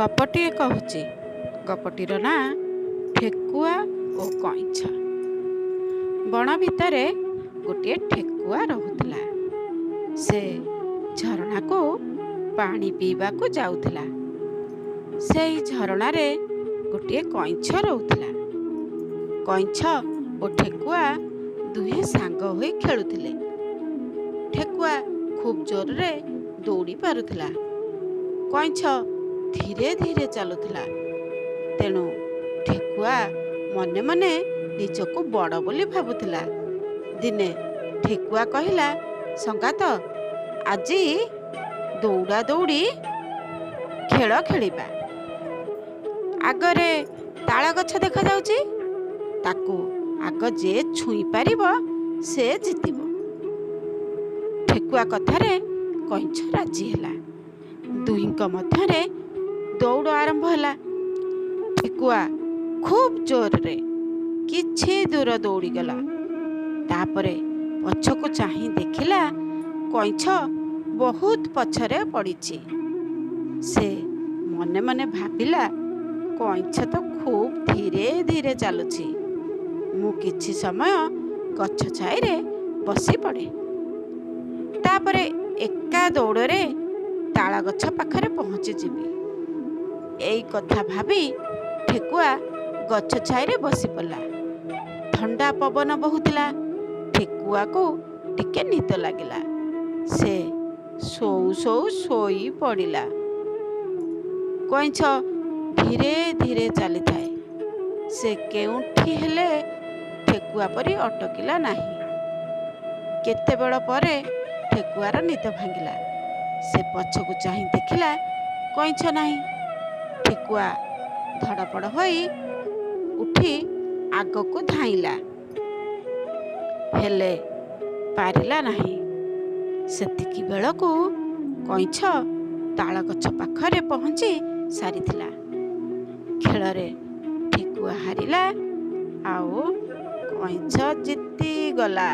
ଗପଟିଏ କହୁଛି। ଗପଟିର ନାଁ ଠେକୁଆ ଓ କଇଁଛ। ବଣ ଭିତରେ ଗୋଟିଏ ଠେକୁଆ ରହୁଥିଲା। ସେ ଝରଣାକୁ ପାଣି ପିଇବାକୁ ଯାଉଥିଲା। ସେଇ ଝରଣାରେ ଗୋଟିଏ କଇଁଛ ରହୁଥିଲା। କଇଁଛ ଓ ଠେକୁଆ ଦୁହେଁ ସାଙ୍ଗ ହୋଇ ଖେଳୁଥିଲେ। ଠେକୁଆ ଖୁବ୍ ଜୋରରେ ଦୌଡ଼ି ପାରୁଥିଲା। କଇଁଛ ଧୀରେ ଧୀରେ ଚାଲୁଥିଲା। ତେଣୁ ଠେକୁଆ ମନେ ମନେ ନିଜକୁ ବଡ଼ ବୋଲି ଭାବୁଥିଲା। ଦିନେ ଠେକୁଆ କହିଲା, ସଙ୍ଗାତ, ଆଜି ଦୌଡ଼ା ଦୌଡ଼ି ଖେଳ ଖେଳିବା। ଆଗରେ ତାଳ ଗଛ ଦେଖାଯାଉଛି, ତାକୁ ଆଗ ଯେ ଛୁଇଁ ପାରିବ ସେ ଜିତିବ। ଠେକୁଆ କଥାରେ କଇଁଛ ରାଜି ହେଲା। ଦୁହିଁଙ୍କ ମଧ୍ୟରେ ଦୌଡ଼ ଆରମ୍ଭ ହେଲା। ଠେକୁଆ ଖୁବ୍ ଜୋରରେ କିଛି ଦୂର ଦୌଡ଼ିଗଲା। ତାପରେ ପଛକୁ ଚାହିଁ ଦେଖିଲା, କଇଁଛ ବହୁତ ପଛରେ ପଡ଼ିଛି। ସେ ମନେ ମନେ ଭାବିଲା, କଇଁଛ ତ ଖୁବ୍ ଧୀରେ ଧୀରେ ଚାଲୁଛି। ମୁଁ କିଛି ସମୟ ଗଛ ଛାଇରେ ବସି ପଡ଼େ। ତାପରେ ଏକା ଦୌଡ଼ରେ ତାଳ ଗଛ ପାଖରେ ପହଞ୍ଚିଯିବି। ଏଇ କଥା ଭାବି ଠେକୁଆ ଗଛ ଛାଇରେ ବସି ପଡ଼ିଲା। ଥଣ୍ଡା ପବନ ବହୁଥିଲା। ଠେକୁଆକୁ ଟିକେ ନିଦ ଲାଗିଲା। ସେ ଶୋଉ ଶୋଉ ଶୋଇ ପଡ଼ିଲା। କଇଁଛ ଧୀରେ ଧୀରେ ଚାଲିଥାଏ। ସେ କେଉଁଠି ହେଲେ ଠେକୁଆ ପରି ଅଟକିଲା ନାହିଁ। କେତେବେଳ ପରେ ଠେକୁଆର ନିଦ ଭାଙ୍ଗିଲା। ସେ ପଛକୁ ଚାହିଁ ଦେଖିଲା, କଇଁଛ ନାହିଁ। ଠେକୁଆ ଧଡ଼ପଡ଼ ହୋଇ ଉଠି ଆଗକୁ ଧାଇଁଲା, ହେଲେ ପାରିଲା ନାହିଁ। ସେତିକି ବେଳକୁ କଇଁଛ ତାଳ ଗଛ ପାଖରେ ପହଞ୍ଚି ସାରିଥିଲା। ଖେଳରେ ଠେକୁଆ ହାରିଲା ଆଉ କଇଁଛ ଜିତିଗଲା।